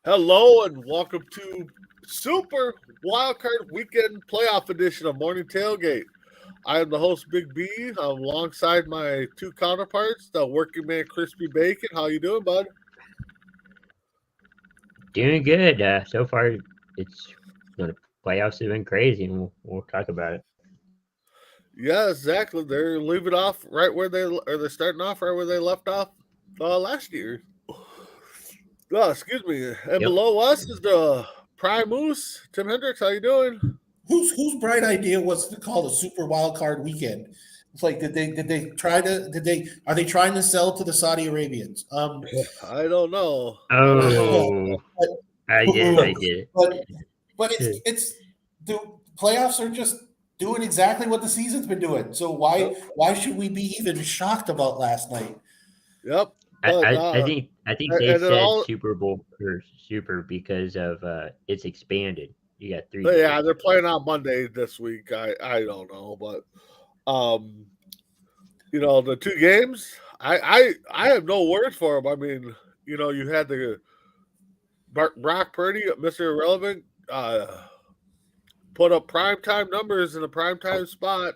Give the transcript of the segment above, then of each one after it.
Hello and welcome to Super Wildcard Weekend Playoff Edition of Morning Tailgate. I am the host, Big B. I'm alongside my two counterparts, the working man, Crispy Bacon. How you doing, bud? Doing good. So far, the playoffs have been crazy, and we'll talk about it. Yeah, exactly. They're leaving off right where they're starting off right where they left off last year. Oh, excuse me. And Yep. below us is the Prime Moose, Tim Hendricks. How you doing? Whose bright idea was to call the Super Wild Card Weekend? It's like did they are they trying to sell to the Saudi Arabians? I don't know. I don't know. Oh, but I get it. I get but but it. it's the playoffs are just doing exactly what the season's been doing. So why should we be even shocked about last night? Yep. I, But I, I think I think they and it said all Super Bowl or Super because of it's expanded. You got three But yeah, games. they're playing on Monday this week. I don't know, but um, the two games, I have no words for them. I mean, you had the Brock Purdy, Mr. Irrelevant, put up primetime numbers in a primetime spot,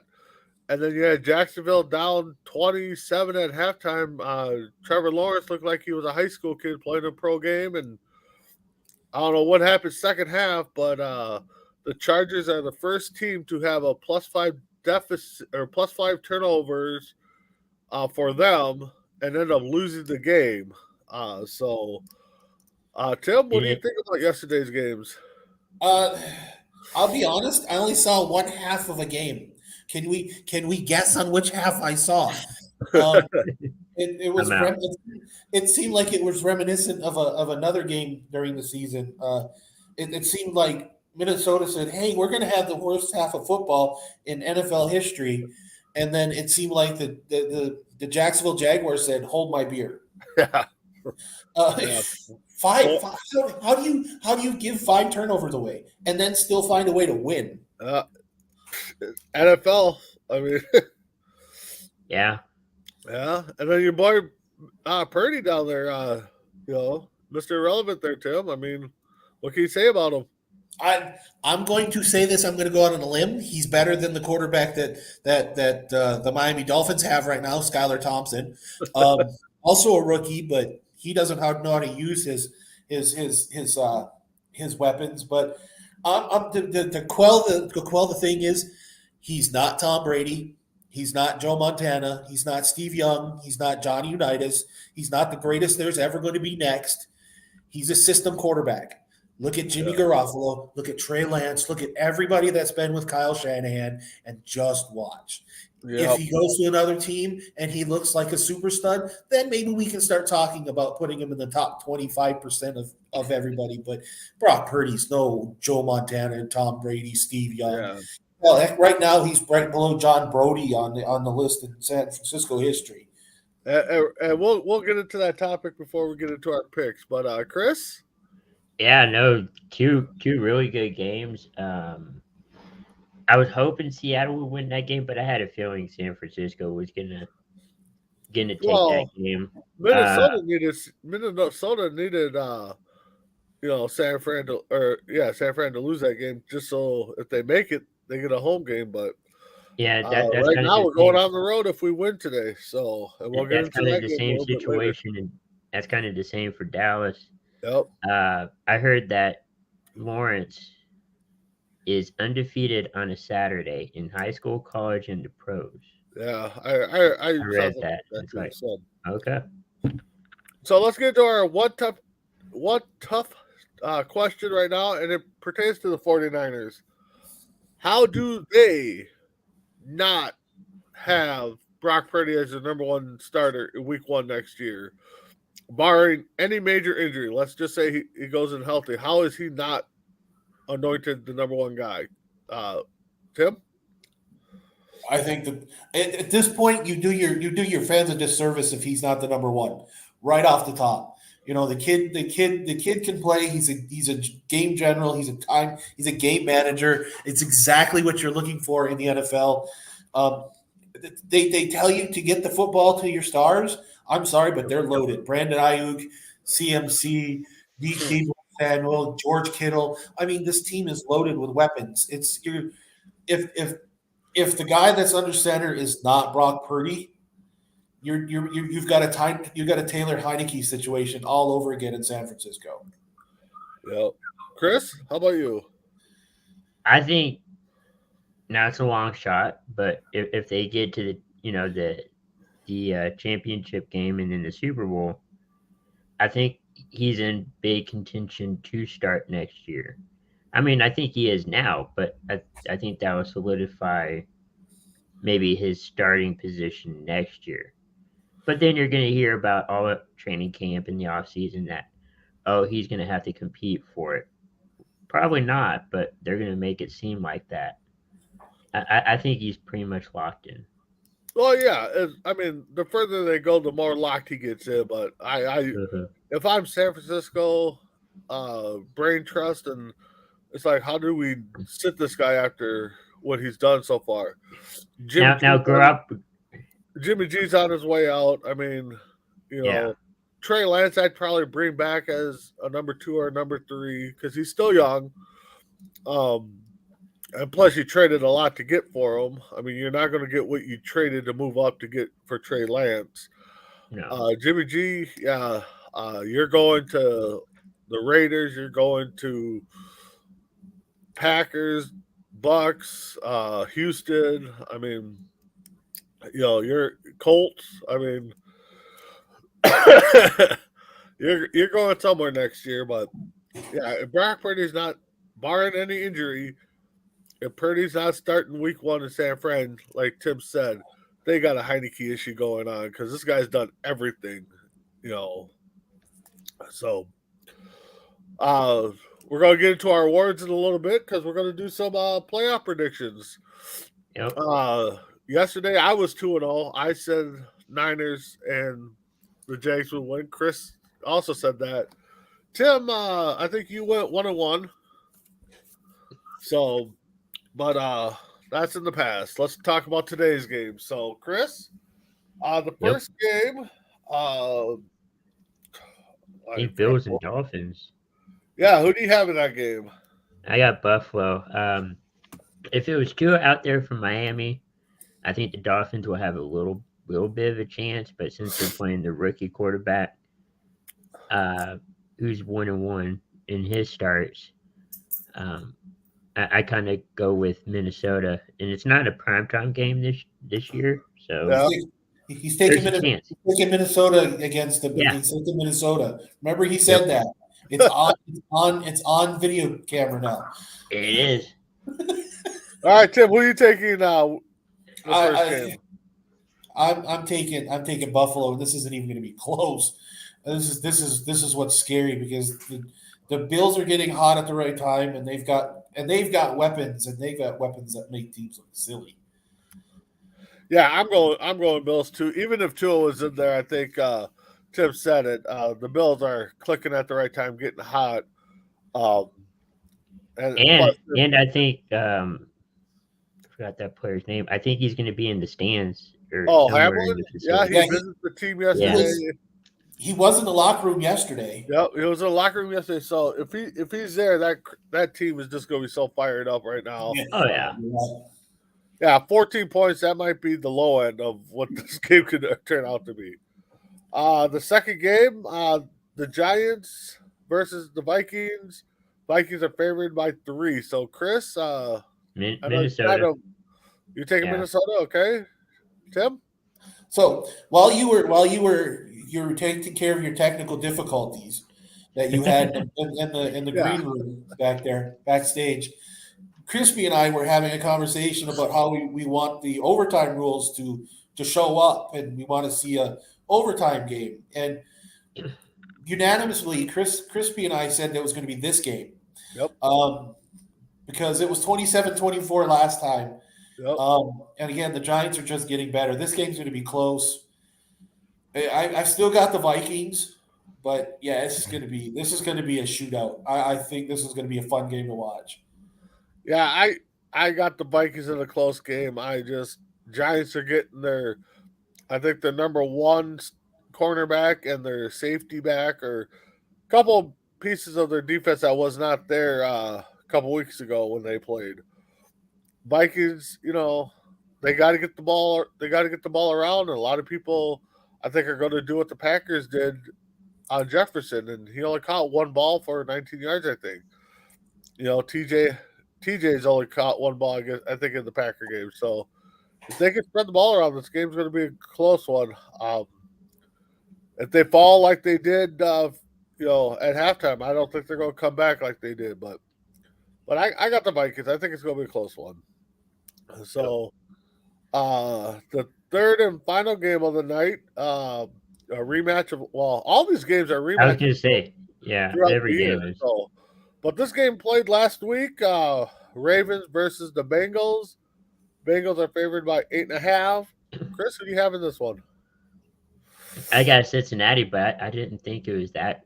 and then you had Jacksonville down 27 at halftime. Trevor Lawrence looked like he was a high school kid playing a pro game, and I don't know what happened second half, but the Chargers are the first team to have a +5 deficit or +5 turnovers for them and end up losing the game. Tim, what do you And think about yesterday's games? Uh, I'll be honest. I only saw one half of a game. Can we guess on which half I saw? Um, it I'm was out. it seemed like it was reminiscent of another game during the season. It seemed like Minnesota said, "Hey, we're going to have the worst half of football in NFL history," and then it seemed like the Jacksonville Jaguars said, "Hold my beer." Yeah, Uh, yeah. five, Well, five how do you give five turnovers away and then still find a way to win? uh, NFL. I mean, Yeah. yeah, and then your boy Purdy down there. Mr. Irrelevant there, Tim. I mean, what can you say about him? I'm going to say this. I'm going to go out on a limb. He's better than the quarterback that the Miami Dolphins have right now, Skylar Thompson. Also a rookie, but he doesn't know how to use his weapons. But to quell the thing is, he's not Tom Brady. He's not Joe Montana. He's not Steve Young. He's not Johnny Unitas. He's not the greatest there's ever going to be next. He's a system quarterback. Look at Jimmy Yeah, Garoppolo. Look at Trey Lance. Look at everybody that's been with Kyle Shanahan and just watch. If yeah, he goes to another team and he looks like a super stud, then maybe we can start talking about putting him in the top 25% of everybody. But Brock Purdy's no Joe Montana and Tom Brady, Steve Young. yeah. Well, heck, right now he's right below John Brody on the list in San Francisco history. And we'll get into that topic before we get into our picks. But Chris, Yeah. No. Two really good games. I was hoping Seattle would win that game, but I had a feeling San Francisco was gonna take that well, game. Uh, Minnesota needed San Fran to lose that game just so if they make it, they get a home game. But yeah, that's right kind of now the we're going same. on the road if we win today. So and we'll get That's into kind of that the game a same little bit later. situation, and that's kind of the same for Dallas. Yep. I heard that Lawrence is undefeated on a Saturday in high school, college, and the pros. Yeah. I I saw read something that. like that It's too. like, okay. So let's get to our one tough question right now, and it pertains to the 49ers. How do they not have Brock Purdy as the number one starter in week one next year, barring any major injury? Let's just say he goes in healthy. How is he not anointed the number one guy? Uh, Tim? I think that at this point you do your fans a disservice if he's not the number one right off the top. The kid can play. He's a game general. He's a game manager. It's exactly what you're looking for in the NFL. Um, they tell you to get the football to your stars. I'm sorry, but they're loaded. Brandon Ayuk, CMC, DK Samuel, George Kittle. I mean, this team is loaded with weapons. If the guy that's under center is not Brock Purdy, you've got a Taylor Heineke situation all over again in San Francisco. Yep. Chris, how about you? I think now it's a long shot, but if they get to the championship game and then the Super Bowl, I think he's in big contention to start next year. I mean, I think he is now, but I think that will solidify maybe his starting position next year. But then you're going to hear about all the training camp in the offseason that, oh, he's going to have to compete for it. Probably not, but they're going to make it seem like that. I think he's pretty much locked in. Well, yeah. I mean, the further they go, the more locked he gets in. But if I'm San Francisco, brain trust, and it's like, how do we sit this guy after what he's done so far? Now grow up. Jimmy G's on his way out. I mean, Trey Lance I'd probably bring back as a number 2 or a number 3 because he's still young. And plus, you traded a lot to get for him. I mean, you're not going to get what you traded to move up to get for Trey Lance. No. Jimmy G, you're going to the Raiders. You're going to Packers, Bucks, Houston. I mean, you're Colts. I mean, you're going somewhere next year. But yeah, if Brock Purdy's not, barring any injury, if Purdy's not starting week 1 in San Fran, like Tim said, they got a Heineke issue going on because this guy's done everything, So, we're going to get into our awards in a little bit because we're going to do some playoff predictions. Yep. Yesterday, I was 2-0. I said Niners and the Jags would win. Chris also said that. Tim, I think you went 1-1. So, but that's in the past. Let's talk about today's game. So, Chris, the first game, I think Bills and Dolphins. Yeah, who do you have in that game? I got Buffalo. If it was Tua out there from Miami, I think the Dolphins will have a little bit of a chance. But since they're playing the rookie quarterback, who's 1-1 in his starts, I kind of go with Minnesota, and it's not a primetime game this year, so he's taking Minnesota against the. Yeah. He's taking Minnesota. Remember, he said that it's on video camera now. It is. All right, Tim, who are you taking now? Game? I'm taking Buffalo. This isn't even going to be close. This is what's scary because the Bills are getting hot at the right time, and they've got weapons, that make teams look silly. Yeah, I'm going Bills too. Even if Tua was in there, I think Tim said it. The Bills are clicking at the right time, getting hot. And I think I forgot that player's name. I think he's going to be in the stands. Hamlin? Yeah, he visited the team yesterday. He was in the locker room yesterday. Yep, he was in the locker room yesterday. So if he's there, that team is just going to be so fired up right now. Yeah. Oh yeah. Yeah, 14 points. That might be the low end of what this game could turn out to be. The second game, the Giants versus the Vikings. Vikings are favored by 3. So Chris, Minnesota. You're taking Minnesota, okay? Tim? So while you were taking care of your technical difficulties that you had in the green room backstage, Crispy and I were having a conversation about how we want the overtime rules to show up, and we want to see a overtime game. And unanimously, Crispy and I said that was going to be this game. Yep. Because it was 27-24 last time. Yep. And again, the Giants are just getting better. This game's going to be close. I still got the Vikings, but yeah, this is going to be a shootout. I think this is going to be a fun game to watch. Yeah, I got the Vikings in a close game. Giants are getting I think their number 1 cornerback and their safety back, or a couple pieces of their defense that was not there a couple weeks ago when they played. Vikings, they got to get the ball. They got to get the ball around, and a lot of people, I think, are going to do what the Packers did on Jefferson, and he only caught one ball for 19 yards, I think. TJ's only caught one ball, I think, in the Packer game. So if they can spread the ball around, this game's going to be a close one. If they fall like they did, at halftime, I don't think they're going to come back like they did. But I got the Vikings. I think it's going to be a close one. So the third and final game of the night, a rematch of all these games are rematches. I was going to say, yeah, every game is. So, but this game played last week. Ravens versus the Bengals. Bengals are favored by 8.5. Chris, who do you have in this one? I got Cincinnati, but I didn't think it was that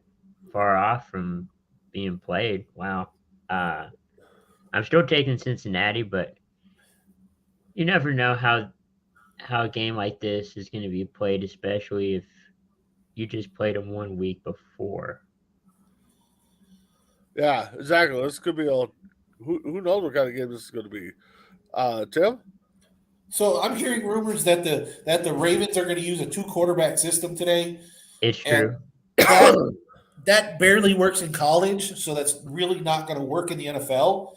far off from being played. Wow. I'm still taking Cincinnati, but you never know how a game like this is going to be played, especially if you just played them 1 week before. Yeah, exactly. This could be who knows what kind of game this is going to be. Tim? So I'm hearing rumors that the Ravens are going to use a 2-quarterback system today. It's true. That barely works in college, so that's really not going to work in the NFL.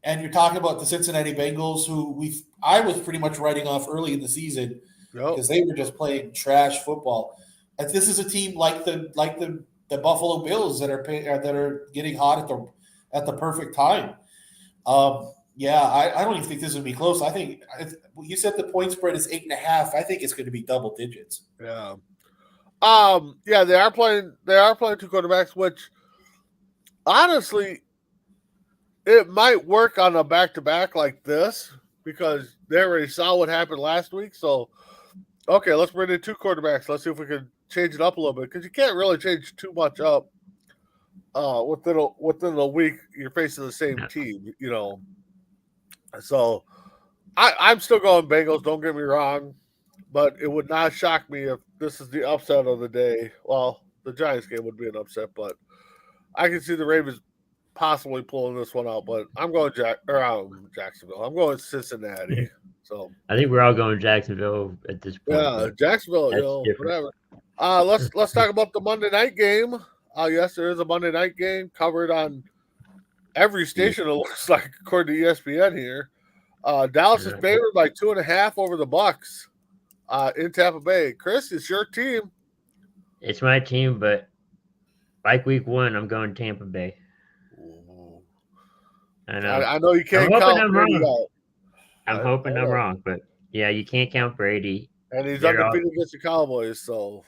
And you're talking about the Cincinnati Bengals, who I was pretty much writing off early in the season because they were just playing trash football. And this is a team like the Buffalo Bills that are getting hot at the perfect time. I don't even think this would be close. I think you said the point spread is 8.5. I think it's going to be double digits. Yeah. They are playing 2 quarterbacks, which honestly, it might work on a back-to-back like this because they already saw what happened last week. So, okay, let's bring in 2 quarterbacks. Let's see if we can change it up a little bit because you can't really change too much up within a week. You're facing the same team, So, I'm still going Bengals. Don't get me wrong, but it would not shock me if this is the upset of the day. Well, the Giants game would be an upset, but I can see the Ravens possibly pulling this one out. But I'm going Jacksonville. I'm going Cincinnati. So I think we're all going Jacksonville at this point. Yeah, Jacksonville. Whatever. Let's talk about the Monday night game. Yes, there is a Monday night game covered on every station. It looks like, according to ESPN here. Dallas is favored by 2.5 over the Bucs in Tampa Bay. Chris, it's your team. It's my team, but like week 1, I'm going Tampa Bay. I know. I know you can't count Brady out. I'm hoping I'm wrong, but yeah, you can't count Brady. And he's undefeated against the Cowboys, so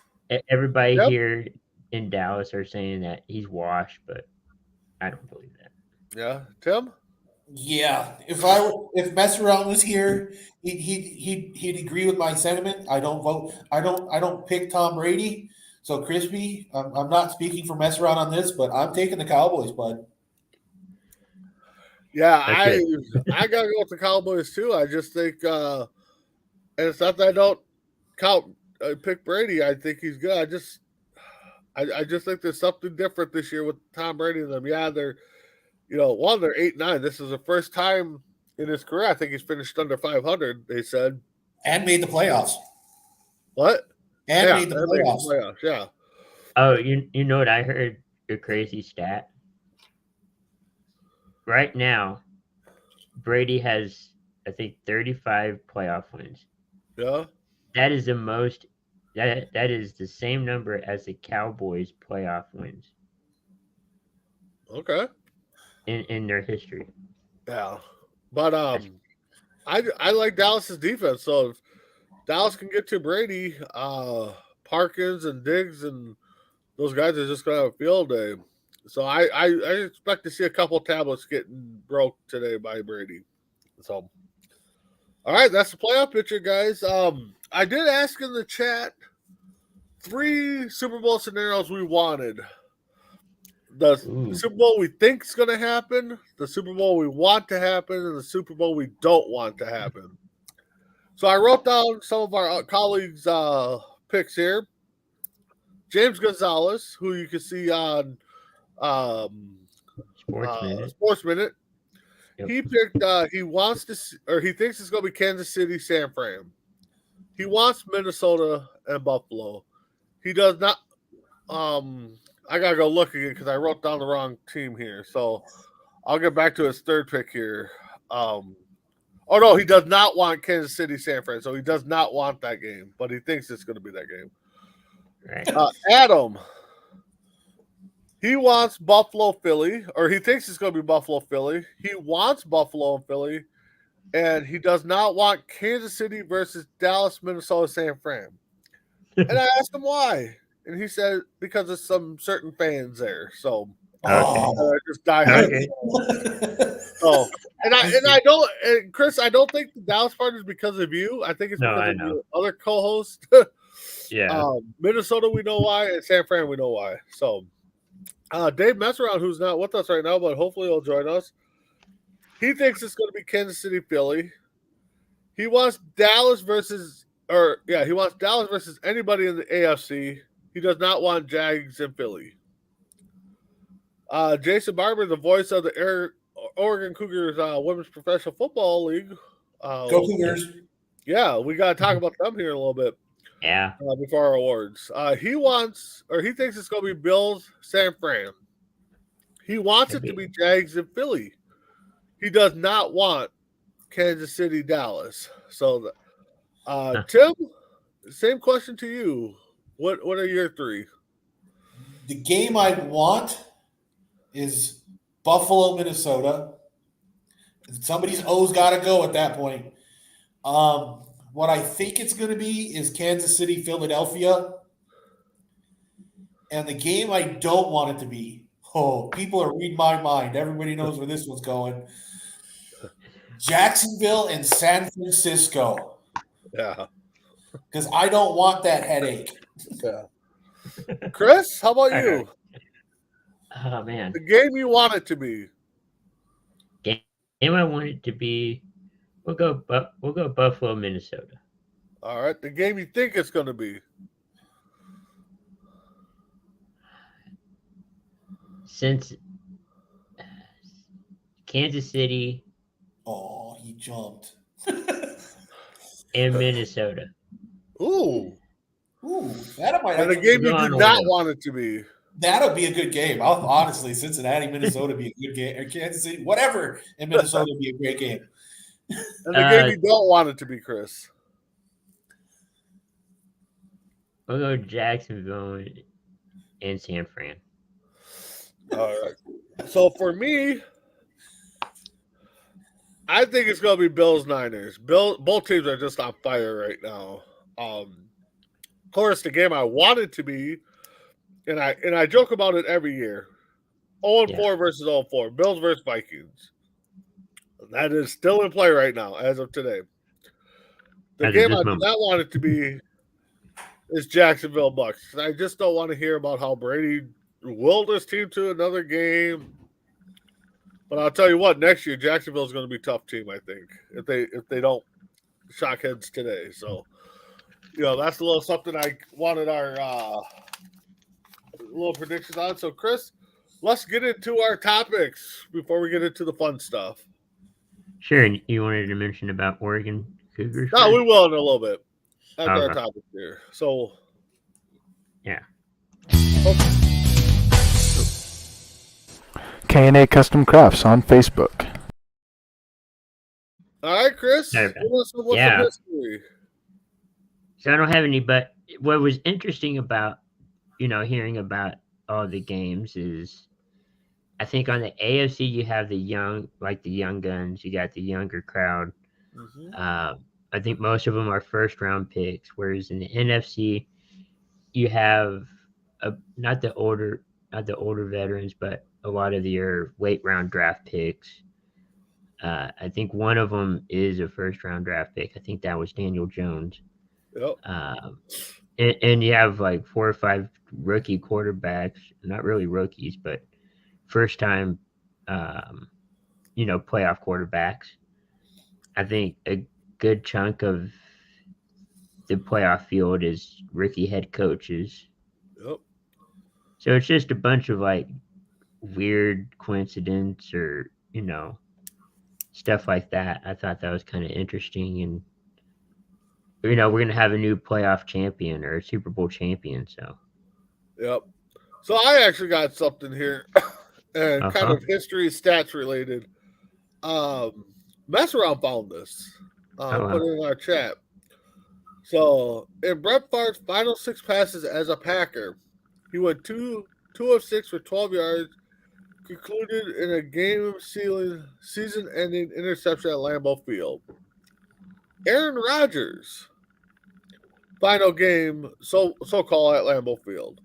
everybody here in Dallas are saying that he's washed, but I don't believe that. Yeah, Tim? Yeah, if Messerot was here, he'd agree with my sentiment. I don't pick Tom Brady. So Crispy, I'm not speaking for Messerot on this, but I'm taking the Cowboys, bud. Yeah, I gotta go with the Cowboys too. I just think, and it's not that I don't pick Brady. I think he's good. I just think there's something different this year with Tom Brady and them. Yeah, they're 8-9. This is the first time in his career. I think he's finished under 500. They said, and made the playoffs. What? Made the playoffs. Yeah. Oh, you know what I heard? A crazy stat. Right now, Brady has, I think, 35 playoff wins. Yeah. That is the most. That is the same number as the Cowboys' playoff wins. Okay. In their history. Yeah, but I like Dallas's defense. So if Dallas can get to Brady, Parkins and Diggs and those guys are just gonna have a field day. So I expect to see a couple tablets getting broke today by Brady. So, all right, that's the playoff picture, guys. I did ask in the chat 3 Super Bowl scenarios we wanted. The Super Bowl we think is going to happen, the Super Bowl we want to happen, and the Super Bowl we don't want to happen. So I wrote down some of our colleagues' picks here. James Gonzalez, who you can see on Sports Minute. Sports Minute. Yep. He picked. He wants to, he thinks it's going to be Kansas City, San Fran. He wants Minnesota and Buffalo. He does not. I gotta go look again because I wrote down the wrong team here. So I'll get back to his third pick here. Oh no, he does not want Kansas City, San Fran. So he does not want that game, but he thinks it's going to be that game. Right. Adam. He wants Buffalo, Philly, or he thinks it's going to be Buffalo, Philly. He wants Buffalo and Philly, and he does not want Kansas City versus Dallas, Minnesota, San Fran. And I asked him why, and he said because of some certain fans there. So just die hard. Okay. So, and I don't, and Chris, I don't think the Dallas part is because of you. I think it's because of your other co-host. Yeah. Minnesota, we know why, and San Fran, we know why. So. Dave Messeround, who's not with us right now, but hopefully he'll join us. He thinks it's going to be Kansas City, Philly. He wants Dallas versus anybody in the AFC. He does not want Jags and Philly. Jason Barber, the voice of the Oregon Cougars Women's Professional Football League. Go Cougars. Yeah, we got to talk about them here a little bit. Yeah. Before our awards. He thinks it's going to be Bills, San Fran. He wants it to be Jags and Philly. He does not want Kansas City, Dallas. So, Tim, same question to you. What are your three? The game I want is Buffalo, Minnesota. Somebody's O's got to go at that point. What I think it's going to be is Kansas City, Philadelphia. And the game I don't want it to be. Oh, people are reading my mind. Everybody knows where this one's going. Jacksonville and San Francisco. Yeah. Because I don't want that headache. Yeah. Chris, how about you? Oh, man. The game you want it to be. Game I want it to be. We'll go Buffalo, Minnesota. All right. The game you think it's going to be. Since Kansas City. Oh, he jumped. And Minnesota. Ooh, that might. And the game you do not want it to be. That'll be a good game. Honestly, Cincinnati, Minnesota be a good game. Or Kansas City, whatever in Minnesota would be a great game. And the game you don't want it to be, Chris. We'll go Jacksonville and San Fran. All right. So for me, I think it's going to be Bills-Niners. Both teams are just on fire right now. Of course, the game I want it to be, and I joke about it every year, 0-4 versus 0-4, Bills versus Vikings. That is still in play right now, as of today. The game I do not want it to be is Jacksonville Bucks. I just don't want to hear about how Brady willed his team to another game. But I'll tell you what, next year Jacksonville is going to be a tough team, I think, if they don't shock heads today. So, that's a little something I wanted our little predictions on. So, Chris, let's get into our topics before we get into the fun stuff. Sure. And you wanted to mention about Oregon Cougars? No, we will in a little bit. That's our topic here. So, yeah. K&A Custom Crafts on Facebook. All right, Chris. What's the history? So I don't have any, but what was interesting about, hearing about all the games is I think on the AFC you have the young guns, you got the younger crowd. Mm-hmm. I think most of them are first round picks, whereas in the NFC you have not the older veterans, but a lot of your late round draft picks. I think one of them is a first round draft pick. I think that was Daniel Jones. Yep. And you have like 4 or 5 rookie quarterbacks, not really rookies, but first time, playoff quarterbacks. I think a good chunk of the playoff field is rookie head coaches. Yep. So it's just a bunch of like weird coincidence or stuff like that. I thought that was kind of interesting, and we're gonna have a new playoff champion or a Super Bowl champion. So Yep. So I actually got something here, and kind Uh-huh. of history stats related. Mess around found this. Oh, Put wow. it in our chat. So in Brett Favre's final 6 passes as a Packer, he went two of 6 for 12 yards, concluded in a season-ending interception at Lambeau Field. Aaron Rodgers' final game, so-called at Lambeau Field.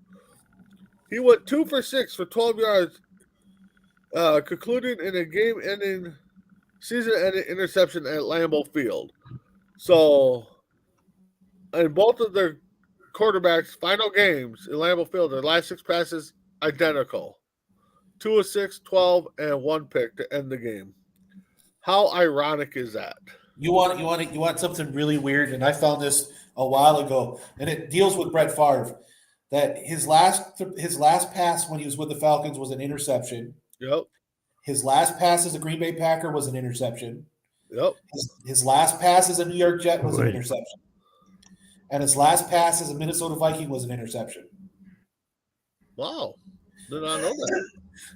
He went 2 for 6 for 12 yards, concluding in a game-ending, season-ending interception at Lambeau Field. So, in both of their quarterbacks' final games in Lambeau Field, their last 6 passes identical. 2 of 6, 12, and 1 pick to end the game. How ironic is that? You want something really weird, and I found this a while ago, and it deals with Brett Favre. That his last pass when he was with the Falcons was an interception. Yep. His last pass as a Green Bay Packer was an interception. Yep. His last pass as a New York Jet was an Right. interception. And his last pass as a Minnesota Viking was an interception. Wow. Did not know that.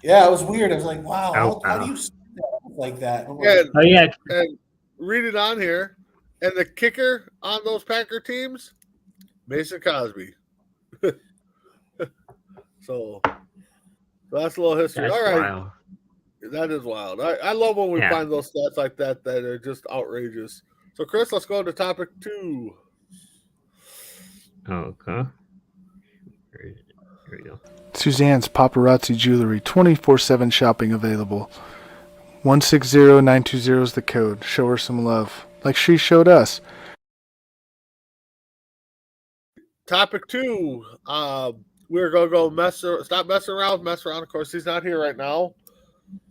Yeah, it was weird. I was like, wow, Oh, how wow. do you say that like that? I'm like, Yeah, Oh yeah, and read it on here. And the kicker on those Packer teams, Mason Cosby. So that's a little history. that's All right. wild. That is wild. I love when we Yeah. find those stats like that are just outrageous. So, Chris, let's go to topic 2. Okay. Here we go. Suzanne's Paparazzi Jewelry, 24/7 shopping available. 160920 is the code. Show her some love, like she showed us. Topic 2. We're going to go stop messing around. Mess around. Of course, he's not here right now.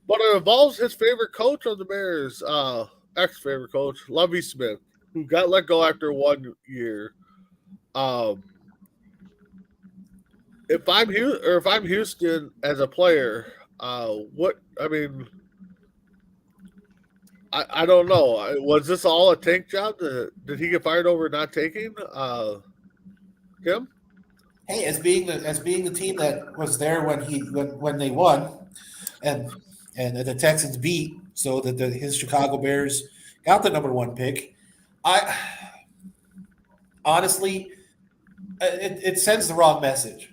But it involves his favorite coach of the Bears, ex-favorite coach, Lovie Smith, who got let go after 1 year. If I'm Houston as a player, I don't know. Was this all a tank job? Did he get fired over not taking? Kim? hey, as being the team that was there when they won, and the Texans beat, so that his Chicago Bears got the number 1 pick. I honestly, it sends the wrong message.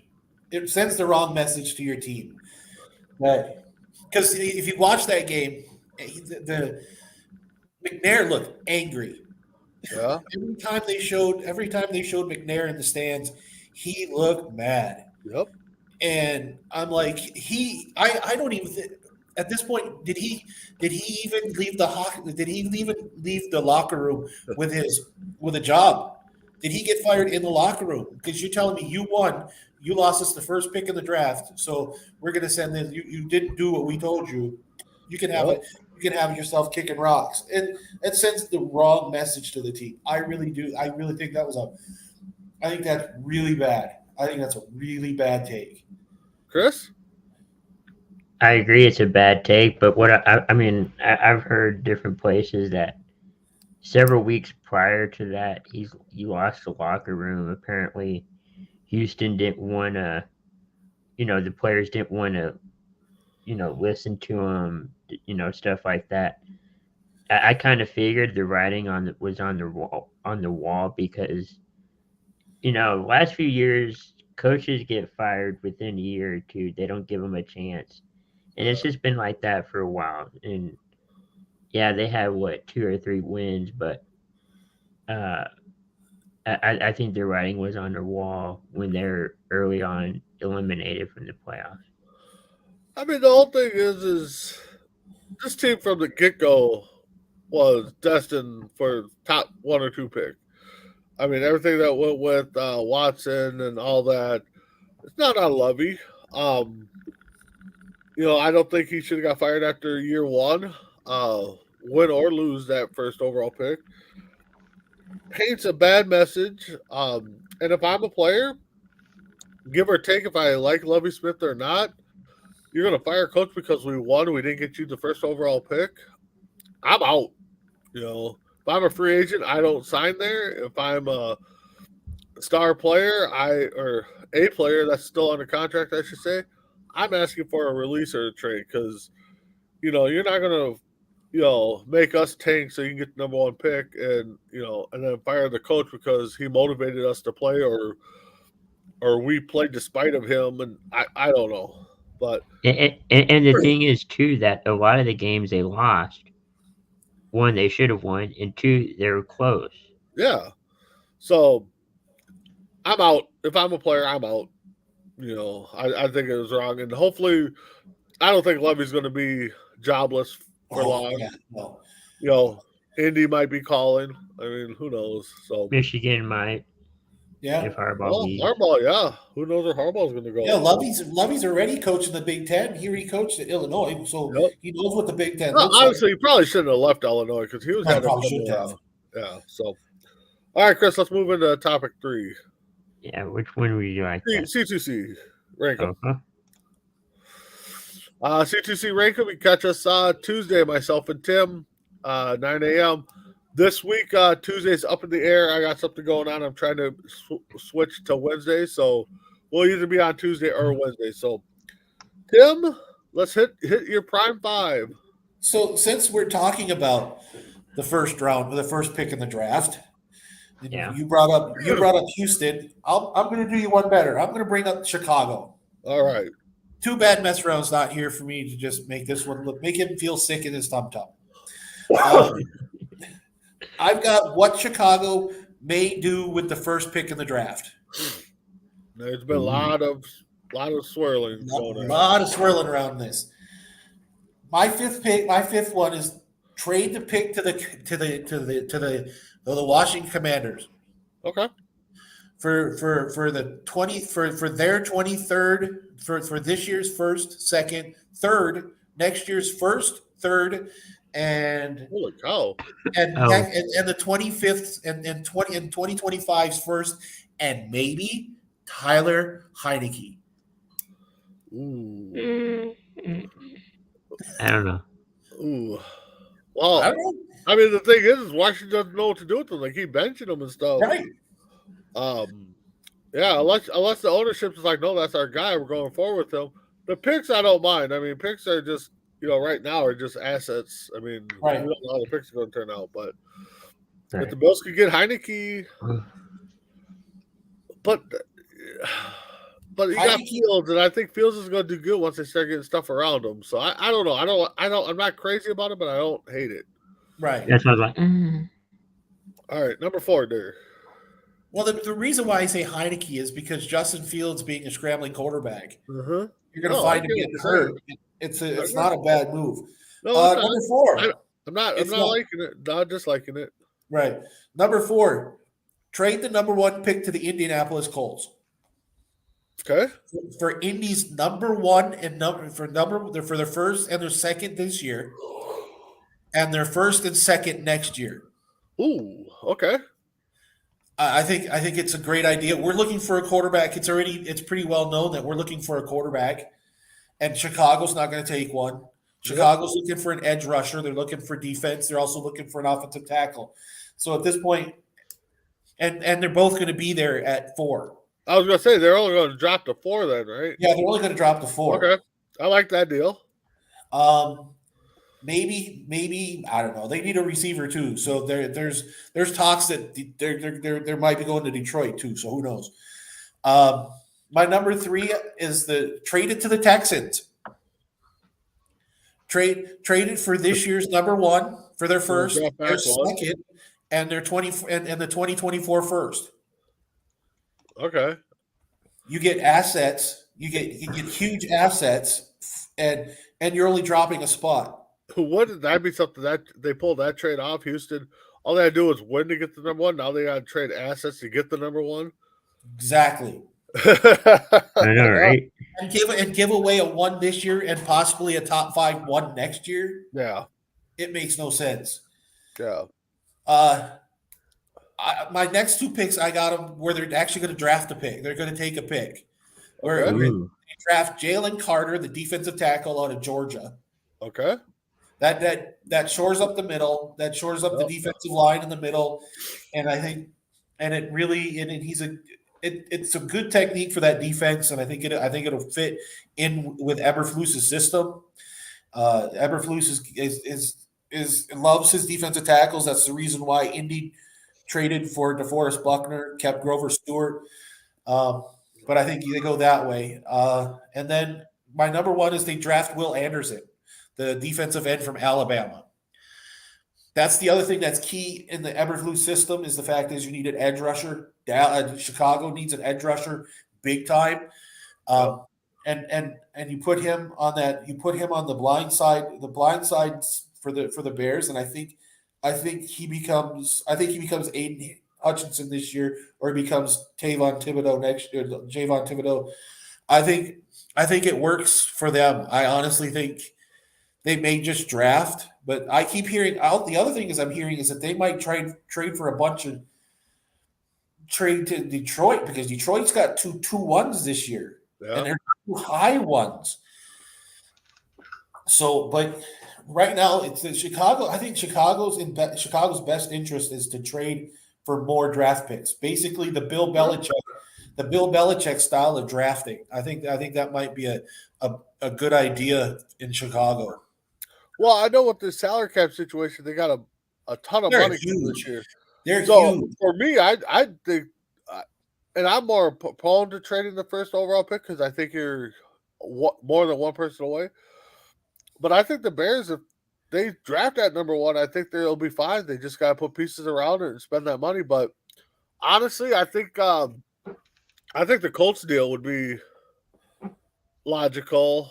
It sends the wrong message to your team. Because if you watch that game, the McNair looked angry. Yeah. Every time they showed McNair in the stands, he looked mad. Yep. And I'm like, I don't even at this point, did he even leave the locker room with a job? Did he get fired in the locker room? Because you're telling me you won, you lost us the first pick in the draft, so we're gonna send this. You didn't do what we told you. You can have it. You can have yourself kicking rocks, and it sends the wrong message to the team. I really do. I really think I think that's really bad. I think that's a really bad take. Chris? I agree, it's a bad take, but what I've heard different places that several weeks prior to that, he lost the locker room. Apparently, Houston didn't want to, the players didn't want to, listen to him, stuff like that. I kind of figured the writing was on the wall because, last few years coaches get fired within a year or two. They don't give them a chance. And it's just been like that for a while. And yeah, they had 2 or 3 wins, but I think the writing was on the wall when they're early on eliminated from the playoffs. I mean, the whole thing is this team from the get-go was destined for top 1 or 2 pick. I mean, everything that went with Watson and all that, it's not on Lovey. I don't think he should have got fired after year 1, win or lose that first overall pick. Paints a bad message. And if I'm a player, give or take if I like Lovie Smith or not, you're going to fire a coach because we won. We didn't get you the first overall pick. I'm out. You know, if I'm a free agent, I don't sign there. If I'm a star player, or a player that's still under contract, I should say, I'm asking for a release or a trade because, you know, you're not going to, you know, make us tank so you can get the number one pick and, you know, and then fire the coach because he motivated us to play or we played despite of him. And I don't know. But And the thing is, too, that a lot of the games they lost, one, they should have won, and two, they were close. yeah. So I'm out. If I'm a player, I'm out. You know, I think it was wrong. And hopefully, I don't think Lovey's going to be jobless for long. Yeah, no. You know, Indy might be calling. I mean, who knows? So Michigan might, Yeah. if Harbaugh well, leaves. Harbaugh, yeah. Who knows where Harbaugh's going to go? Yeah, Lovey's already coaching the Big Ten. He already coached at Illinois, so Yep. he knows what the Big Ten Well, looks honestly, he probably shouldn't have left Illinois because he was like. had a Probably should couple, have. yeah. So, all right, Chris, let's move into topic 3. Yeah, which one would you like? That? C2C rank 'em. Uh-huh. C2C rank 'em. You catch us Tuesday, myself and Tim, 9 a.m. This week, Tuesday's up in the air. I got something going on. I'm trying to switch to Wednesday, so we'll either be on Tuesday or Wednesday. So, Tim, let's hit your prime 5. So since we're talking about the first round, the first pick in the draft, Yeah. you brought up Houston. I'm going to do you one better. I'm going to bring up Chicago. All right. Too bad Mesround's not here for me to just make this one look, make him feel sick in his tum-tum. I've got what Chicago may do with the first pick in the draft. There's been a lot of swirling A going on. lot of swirling around this. My fifth one is trade the pick to the Washington Commanders Okay. for their 23rd for this year's first, second, third, next year's first, third, and Holy cow. and the 25th and 2025's first, and maybe Tyler Heineke. Ooh. I don't know. Ooh. Well, I don't know. I mean, the thing is Washington doesn't know what to do with them. They keep benching them and stuff. Right. Yeah, unless the ownership is like, no, that's our guy. We're going forward with him. The picks, I don't mind. I mean, picks are just, you know, right now are just assets. I mean, Right. we don't know how the picks are going to turn out, but Right. if the Bills could get Heineke, but you got Heineke- Fields, and I think Fields is going to do good once they start getting stuff around him. So I don't know. I'm not crazy about it, but I don't hate it. Right. That's what I was like. All right, number 4 there. Well, the reason why I say Heineke is because Justin Fields being a scrambling quarterback, Uh-huh. you're going to No, find I him get getting what you're hurt. It's not a bad move. No, it's not. Number 4. I'm not it's not- liking it. Not disliking it. Right. Number 4, trade the number 1 pick to the Indianapolis Colts Okay. for Indy's number 1 and for their first and their second this year, and their first and second next year. Ooh. Okay. I think it's a great idea. We're looking for a quarterback. It's pretty well known that we're looking for a quarterback, and Chicago's not going to take one. Chicago's looking for an edge rusher. They're looking for defense. They're also looking for an offensive tackle. So at this point, and they're both going to be there at 4. I was going to say they're only going to drop to 4 then, right? Yeah, they're only going to drop to 4. Okay. I like that deal. Maybe I don't know. They need a receiver too. So there's talks that they might be going to Detroit too. So who knows? My number 3 is the traded to the Texans. Traded for this year's number 1 for their first, their second, and their 2024 first. Okay. You get assets. You get huge assets, and you're only dropping a spot. Wouldn't that be something that they pulled that trade off? Houston, all they had to do was win to get the number 1. Now they got to trade assets to get the number 1. Exactly. I know, right? And give away a 1 this year and possibly a top 5 1 next year. Yeah. It makes no sense. Yeah. My next 2 picks, I got them where they're actually going to draft a pick. They're going to take a pick. where Okay. they draft Jalen Carter, the defensive tackle out of Georgia. Okay. That shores up the middle. That shores up the defensive line in the middle, and I think, and it really, and it's a good technique for that defense, and I think it'll fit in with Eberflus's system. Eberflus is loves his defensive tackles. That's the reason why Indy traded for DeForest Buckner, kept Grover Stewart. But I think they go that way. And then my number one is they draft Will Anderson, the defensive end from Alabama. That's the other thing that's key in the Eberflus system is the fact is you need an edge rusher. Chicago needs an edge rusher big time. And you put him on that. You put him on the blind side for the Bears, and I think he becomes Aiden Hutchinson this year, or he becomes Javon Thibodeau next year. Javon Thibodeau. I think it works for them. I honestly think they may just draft, but I keep hearing out. The other thing I'm hearing is that they might trade for a bunch of trade to Detroit because Detroit's got two ones this year. Yeah. And they're two high ones. So, but right now it's in Chicago. I think Chicago's best interest is to trade for more draft picks. Basically, the Bill Belichick style of drafting. I think that might be a good idea in Chicago. Well, I know with the salary cap situation, they got a ton of money this year. They're huge. For me, I think. And I'm more prone to trading the first overall pick because I think you're more than one person away. But I think the Bears, if they draft at number one, I think they'll be fine. They just got to put pieces around it and spend that money. But honestly, I think the Colts deal would be logical.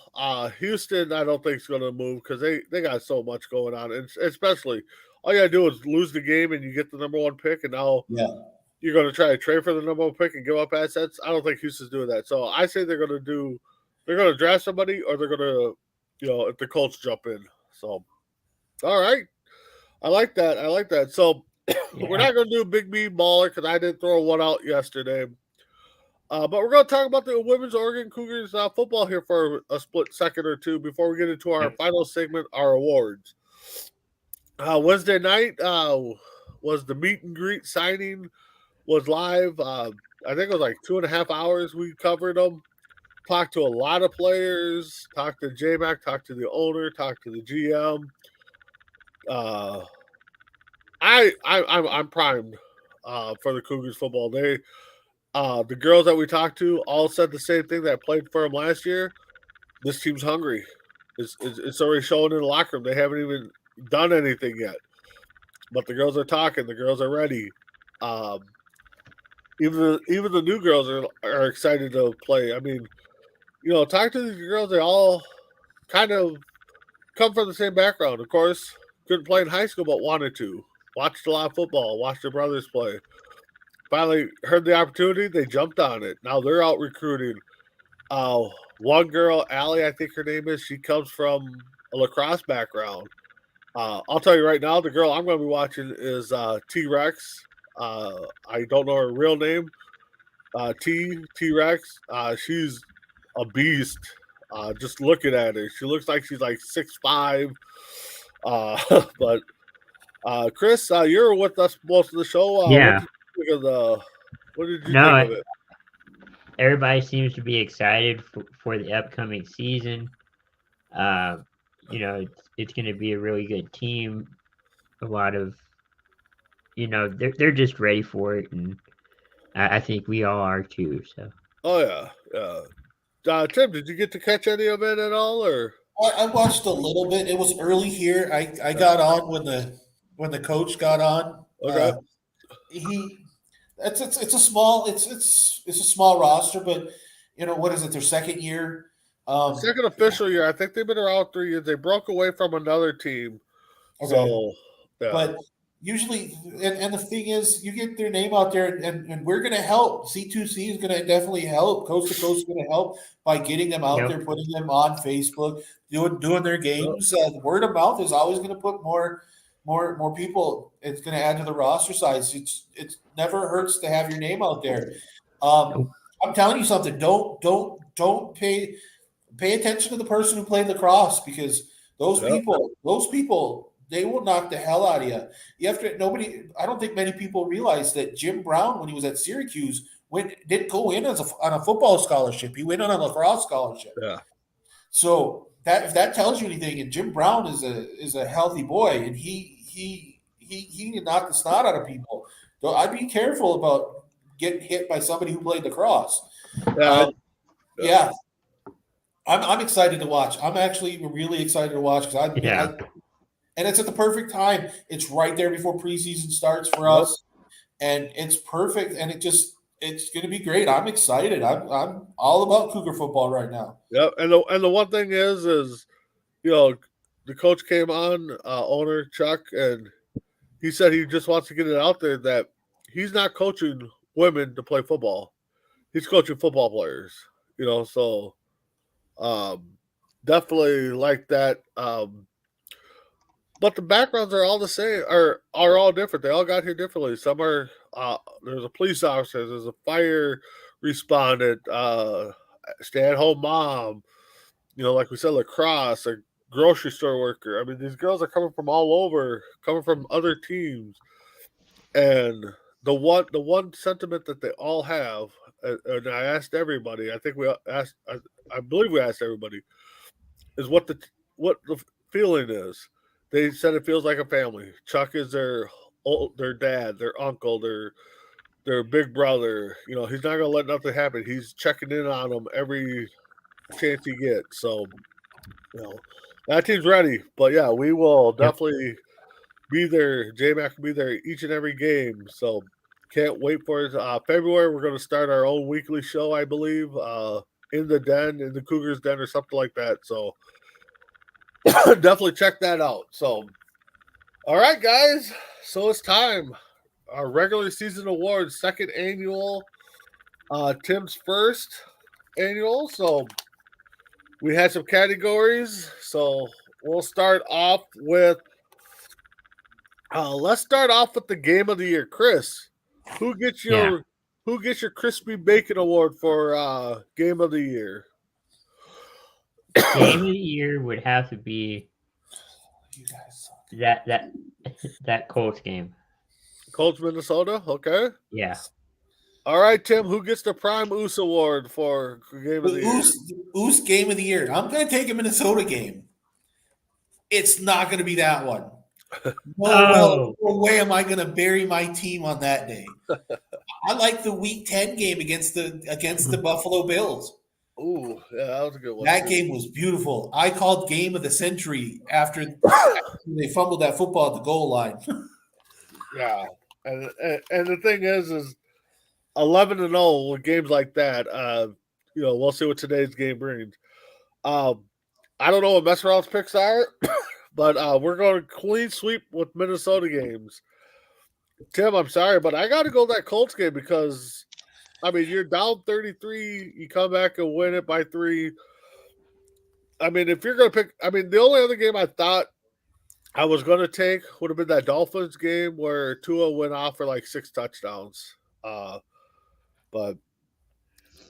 Houston, I don't think is going to move because they got so much going on, and especially all you got to do is lose the game and you get the number one pick, and now you're going to try to trade for the number one pick and give up assets. I don't think Houston's doing that. So I say they're going to draft somebody, or they're going to, if the Colts jump in. So, all right. I like that. So we're not going to do a big mean baller because I didn't throw one out yesterday. But we're going to talk about the women's Oregon Cougars football here for a split second or two before we get into our final segment, our awards. Wednesday night was the meet and greet signing. Was live. I think it was like 2.5 hours. We covered them. Talked to a lot of players. Talked to J-Mac. Talked to the owner. Talked to the GM. I'm primed for the Cougars football. The girls that we talked to all said the same thing that played for them last year. This team's hungry. It's already showing in the locker room. They haven't even done anything yet, but the girls are talking. The girls are ready. Even the new girls are excited to play. I mean, talk to these girls. They all kind of come from the same background. Of course, couldn't play in high school, but wanted to. Watched a lot of football. Watched their brothers play. Finally heard the opportunity. They jumped on it. Now they're out recruiting. One girl, Allie, I think her name is. She comes from a lacrosse background. I'll tell you right now, the girl I'm going to be watching is T-Rex. I don't know her real name. T-Rex. She's a beast. Just looking at her, she looks like she's like 6'5". But Chris, you're with us most of the show. Yeah. What did you think of it? Everybody seems to be excited for the upcoming season. It's going to be a really good team. A lot of, they're just ready for it, and I think we all are too. So. Oh yeah. Tim, did you get to catch any of it at all, or? I watched a little bit. It was early here. I got on when the coach got on. Okay. It's a small roster, but what is it? Their second year. Second official year. I think they've been around 3 years. They broke away from another team. Okay. So, yeah. But usually, and the thing is, you get their name out there, and we're going to help. C2C is going to definitely help. Coast to Coast is going to help by getting them out there, putting them on Facebook, doing their games. Word of mouth is always going to put more people. It's going to add to the roster size. It never hurts to have your name out there. I'm I'm telling you something. Don't pay attention to the person who played lacrosse, because those Yep. people, they will knock the hell out of you. You have to. Nobody. I don't think many people realize that Jim Brown, when he was at Syracuse, didn't go in on a football scholarship. He went on a lacrosse scholarship. Yeah. So that, if that tells you anything, and Jim Brown is a healthy boy, and he can knock the snot out of people. So I'd be careful about getting hit by somebody who played lacrosse. Yeah. Yeah, I'm excited to watch. I'm actually really excited to watch, because and it's at the perfect time. It's right there before preseason starts for us, and it's perfect. And it's going to be great. I'm excited. I'm all about Cougar football right now. Yep. And the one thing is the coach came on, owner Chuck, and he said he just wants to get it out there that he's not coaching women to play football. He's coaching football players. So definitely like that. But the backgrounds are all the same, are all different. They all got here differently. Some are there's a police officer, there's a fire respondent, stay-at-home mom, like we said, lacrosse, a grocery store worker. I mean, these girls are coming from all over, coming from other teams, and the one sentiment that they all have, and I asked everybody. I think we asked. I believe we asked everybody, is what the feeling is. They said it feels like a family. Chuck is their dad, their uncle, their big brother. He's not gonna let nothing happen. He's checking in on them every chance he gets. So, that team's ready. But yeah, we will definitely be there. J-Mac will be there each and every game. So can't wait for it. February, we're going to start our own weekly show, I believe, in the Cougars Den or something like that. So definitely check that out. So, all right, guys. So it's time. Our regular season awards, second annual, Tim's first annual. So we had some categories. So we'll start off with, let's start off with the game of the year. Chris, who gets your crispy bacon award for game of the year? Game of the year would have to be You guys that Colts game. Colts, Minnesota. Okay. Yeah. All right, Tim. Who gets the Prime Oos award for game of the year? Oos game of the year. I'm going to take a Minnesota game. It's not going to be that one. No way am I going to bury my team on that day. I like the Week 10 game against the Buffalo Bills. Ooh, yeah, that was a good one. That game was beautiful. I called game of the century after they fumbled that football at the goal line. Yeah, and the thing is 11-0 with games like that. We'll see what today's game brings. I don't know what Messerald's picks are, but we're going to clean sweep with Minnesota games. Tim, I'm sorry, but I got to go that Colts game because, I mean, you're down 33, you come back and win it by 3. I mean, if you're going to pick, I mean, the only other game I thought I was going to take would have been that Dolphins game where Tua went off for like 6 touchdowns. But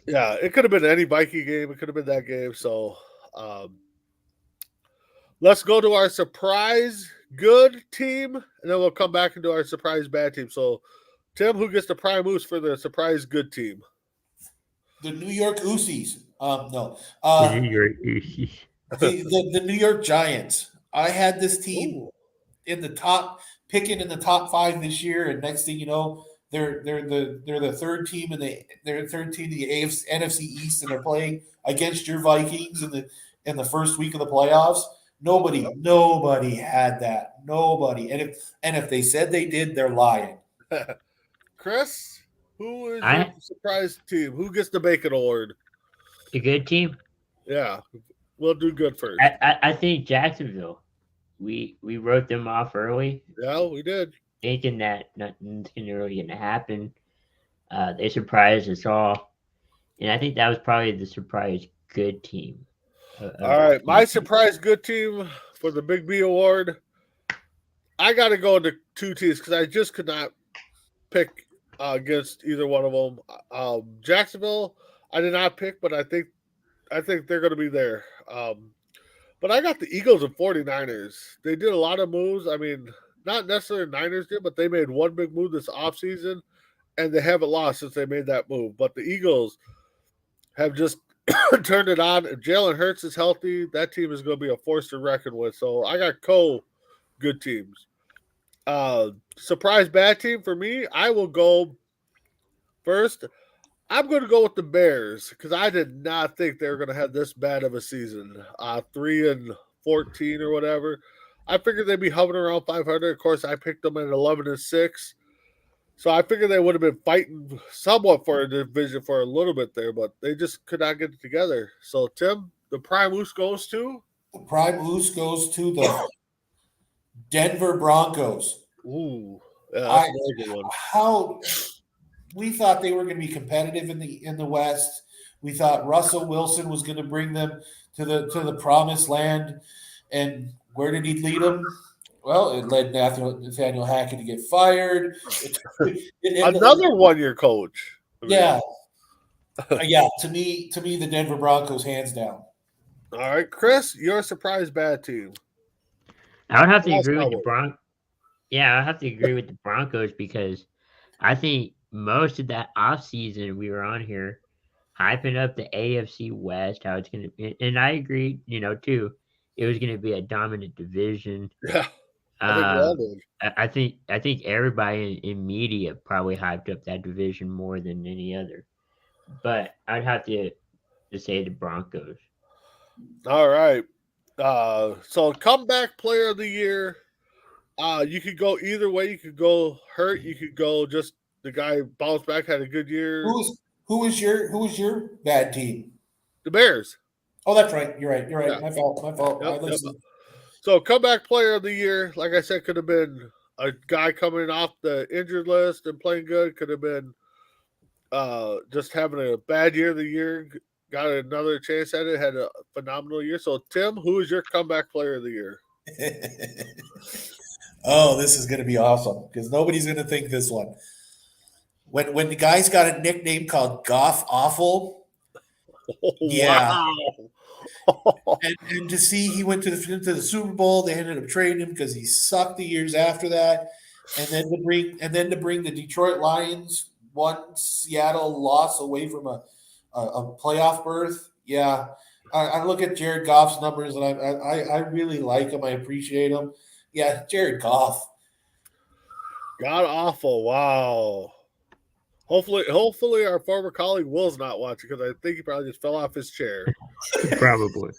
yeah, it could have been any Viking game. It could have been that game. So let's go to our surprise good team, and then we'll come back into our surprise bad team. So, Tim, who gets the prime moose for the surprise good team? The New York Oosies. No. The New York Oosies. the New York Giants. I had this team in the top 5 this year, and next thing you know, they're the third team in the NFC East, and they're playing against your Vikings in the first week of the playoffs. Nobody had that. Nobody. And if they said they did, they're lying. Chris, who is your surprise team? Who gets the Bacon Award? The good team? Yeah. We'll do good first. I think Jacksonville. We wrote them off early. Yeah, we did. Thinking that nothing's really going to happen. They surprised us all. And I think that was probably the surprise good team. All right. My surprise good team for the Big B Award. I got to go into 2 teams because I just could not pick against either one of them. Jacksonville, I did not pick, but I think they're going to be there. But I got the Eagles and 49ers. They did a lot of moves. I mean, not necessarily Niners did, but they made one big move this offseason, and they haven't lost since they made that move. But the Eagles have just turned it on. If Jalen Hurts is healthy, that team is going to be a force to reckon with. So I got good teams. Surprise bad team for me, I will go first. I'm going to go with the Bears because I did not think they were going to have this bad of a season. 3-14 or whatever. I figured they'd be hovering around 500. Of course, I picked them at 11-6. So I figured they would have been fighting somewhat for a division for a little bit there, but they just could not get it together. So, Tim, the prime moose goes to? The prime moose goes to the Denver Broncos. Ooh, yeah, that's a good one. How we thought they were going to be competitive in the West. We thought Russell Wilson was going to bring them to the promised land, and where did he lead them? Well, it led Nathaniel Hackett to get fired. Another one-year coach. Yeah. Yeah, to me, the Denver Broncos, hands down. All right, Chris, your surprise bad team. I would have to agree with the Broncos. Yeah, I have to agree with the Broncos because I think most of that offseason we were on here hyping up the AFC West, how it's going to be. And I agree, too. It was going to be a dominant division. Yeah. I think everybody in media probably hyped up that division more than any other. But I'd have to say the Broncos. All right. So comeback player of the year. You could go either way. You could go hurt. You could go just the guy bounced back, had a good year. Who was your bad team? The Bears. Oh, that's right. You're right. Yeah. My fault. Yep. So comeback player of the year, like I said, could have been a guy coming off the injured list and playing good. Could have been just having a bad year of the year. Got another chance at it. Had a phenomenal year. So Tim, who is your comeback player of the year? Oh, this is going to be awesome because nobody's going to think this one. When the guy's got a nickname called Goff Awful, yeah. Wow. and to see he went to the Super Bowl, they ended up trading him because he sucked the years after that, and then to bring the Detroit Lions one Seattle loss away from a playoff berth. Yeah, I look at Jared Goff's numbers and I really like him. I appreciate him. Yeah, Jared Goff. God awful. Wow. Hopefully our former colleague Will's not watching because I think he probably just fell off his chair. Probably.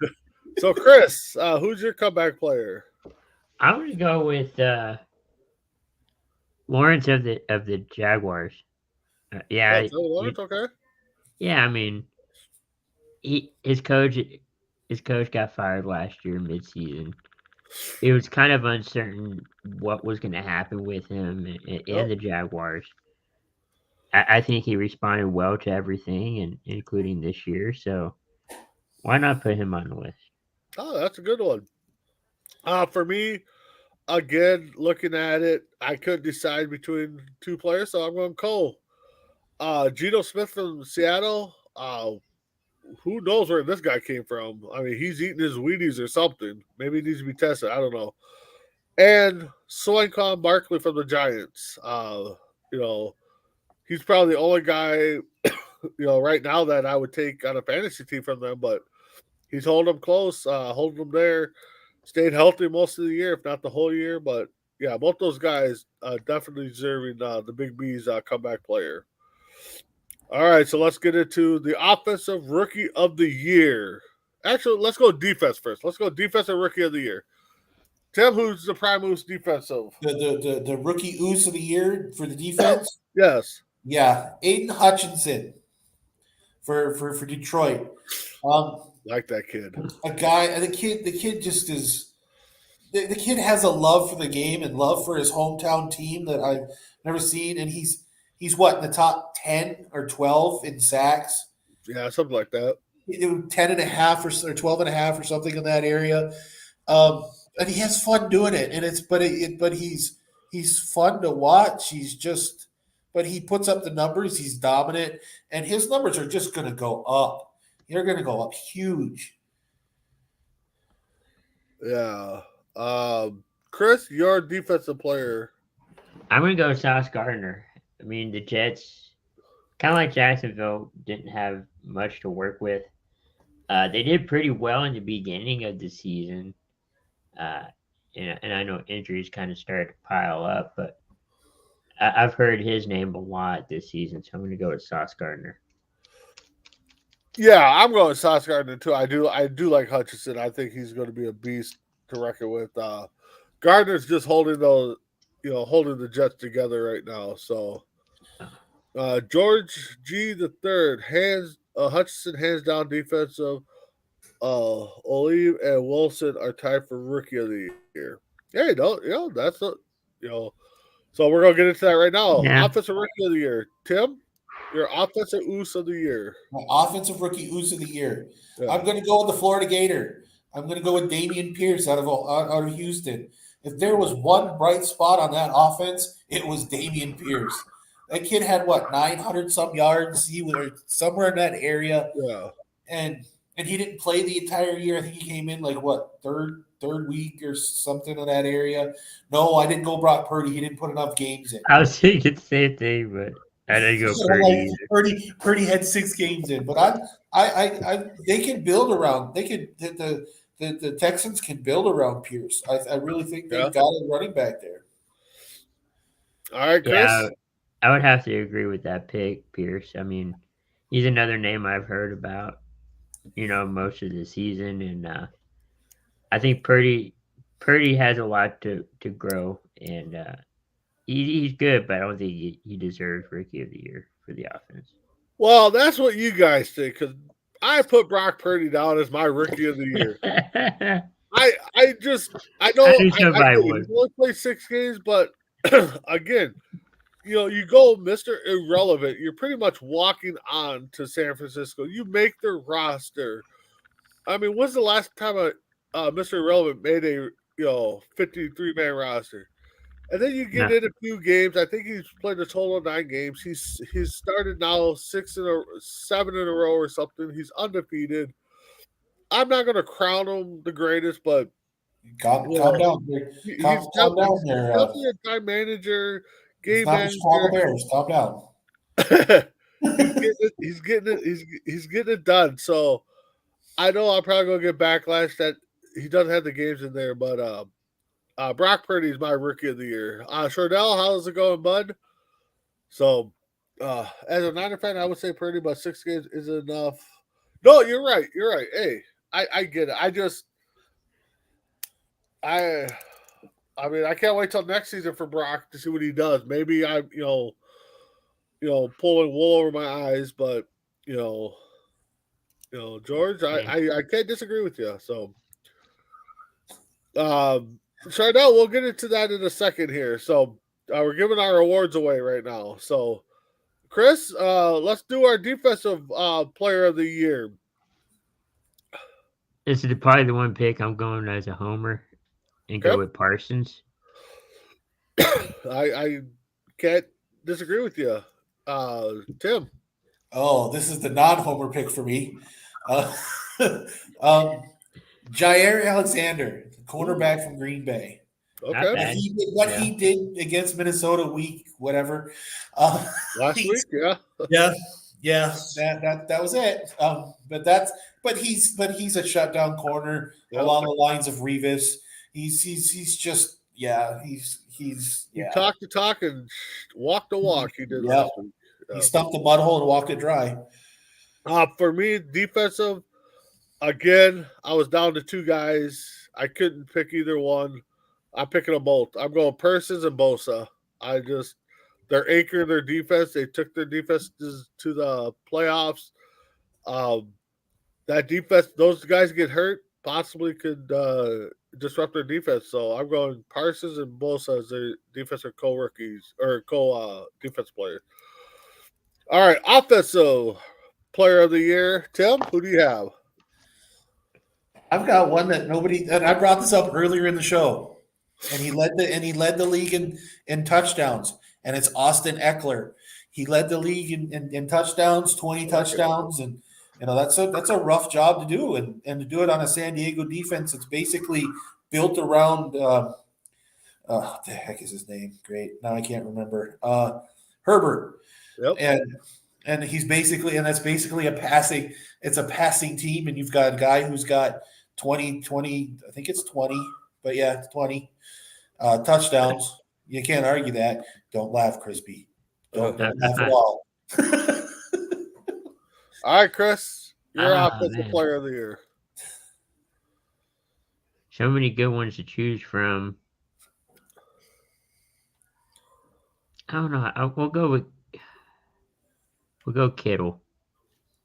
So Chris, who's your comeback player? I'm gonna go with Lawrence of the Jaguars. Lawrence, okay. Yeah, I mean, his coach got fired last year midseason. It was kind of uncertain what was going to happen with him and the Jaguars. I think he responded well to everything, and including this year. So why not put him on the list? Oh, that's a good one. For me, again, looking at it, I couldn't decide between two players, so I'm going Cole. Geno Smith from Seattle. Who knows where this guy came from? I mean, he's eating his Wheaties or something. Maybe he needs to be tested. I don't know. And Saquon Barkley from the Giants. He's probably the only guy, right now that I would take on a fantasy team from them, but he's holding them close, holding them there. Stayed healthy most of the year, if not the whole year. But, yeah, both those guys definitely deserving the Big B's comeback player. All right, so let's get into the offensive rookie of the year. Actually, let's go defense first. Let's go defensive rookie of the year. Tim, who's the prime moose defensive? The rookie ooze of the year for the defense? Yes. Yeah, Aiden Hutchinson for Detroit. Like that kid. A guy, the kid just is. The kid has a love for the game and love for his hometown team that I've never seen, and he's what, in the top 10 or 12 in sacks? Yeah, something like that. 10.5 or 12.5 or something in that area. And he has fun doing it, and but he's fun to watch. He's just but he puts up the numbers. He's dominant, and his numbers are just going to go up. They're going to go up huge. Yeah. Chris, your defensive player. I'm going to go Sauce Gardner. I mean, the Jets, kind of like Jacksonville, didn't have much to work with. They did pretty well in the beginning of the season. And I know injuries kind of started to pile up, but I've heard his name a lot this season, so I'm going to go with Sauce Gardner. Yeah, I'm going with Sauce Gardner too. I do like Hutchinson. I think he's going to be a beast to reckon with. Gardner's just holding the Jets together right now. So George G. the third, Hutchinson hands down defensive. Olive and Wilson are tied for Rookie of the Year. Hey, that's a, So we're gonna get into that right now. Yeah. Offensive Rookie of the Year, Tim. Your offensive ooze of the year. My offensive rookie ooze of the year. Yeah. I'm going to go with the Florida Gator. I'm going to go with Damian Pierce out of Houston. If there was one bright spot on that offense, it was Damian Pierce. That kid had 900 some yards. He was somewhere in that area. Yeah. And he didn't play the entire year. I think he came in third week or something in that area. No, I didn't go Brock Purdy. He didn't put enough games in. I was thinking the same thing, but I didn't go Purdy. Purdy had 6 games in, but they can build around. They could the Texans can build around Pierce. I really think they've got a running back there. All right, Chris. Yeah, I would have to agree with that pick, Pierce. I mean, he's another name I've heard about, most of the season, and I think Purdy has a lot to grow, and he's good, but I don't think he deserves Rookie of the Year for the offense. Well, that's what you guys think, because I put Brock Purdy down as my Rookie of the Year. I know he only played 6 games, but again, you go Mr. Irrelevant. You're pretty much walking on to San Francisco. You make their roster. I mean, when's the last time Mr. Irrelevant made a 53-man roster? And then you get in a few games. I think he's played a total of 9 games. He's started now 7 in a row or something. He's undefeated. I'm not going to crown him the greatest, but calm down. He's calm down there. Definitely a time manager, game manager. Calm down. He's getting it done. So I know I'm probably going to get backlash that he doesn't have the games in there, but Brock Purdy is my Rookie of the Year. Shardell, how's it going, bud? So, as a Niner fan, I would say Purdy, but 6 games is enough. No, you're right. Hey, I get it. I mean, I can't wait till next season for Brock to see what he does. Maybe I'm, pulling wool over my eyes, but George, I can't disagree with you. So, Shardell, we'll get into that in a second here. So we're giving our awards away right now. So, Chris, let's do our defensive player of the year. This is probably the one pick I'm going as a homer and go with Parsons. I can't disagree with you. Tim. Oh, this is the non-homer pick for me. Jair Alexander, cornerback from Green Bay. Okay. He did against Minnesota week, whatever. Last week, yeah. That was it. But he's a shutdown corner along the lines of Revis. He's just He talked the talk and walked the walk. He did last week. He stumped the mud hole and walked it dry. For me, defensive. Again, I was down to 2 guys. I couldn't pick either one. I'm picking them both. I'm going Parsons and Bosa. They're anchoring their defense. They took their defenses to the playoffs. That defense, those guys get hurt, possibly could disrupt their defense. So I'm going Parsons and Bosa as their defensive co-rookies or co-defense players. All right, offensive player of the year. Tim, who do you have? I've got one that and I brought this up earlier in the show, and he led the league in touchdowns, and it's Austin Eckler. He led the league in touchdowns, 20 touchdowns, and that's a rough job to do, and to do it on a San Diego defense. It's basically built around what the heck is his name? Great, now I can't remember. Herbert, Yep. and he's basically, and that's basically a passing. It's a passing team, and you've got a guy who's got 20. I think it's 20, but yeah, 20 touchdowns. You can't argue that. Don't laugh, Crispy. Don't laugh at all. All right, Chris, you're Oh, offensive man. player of the year. So many good ones to choose from. I don't know. We'll go Kittle.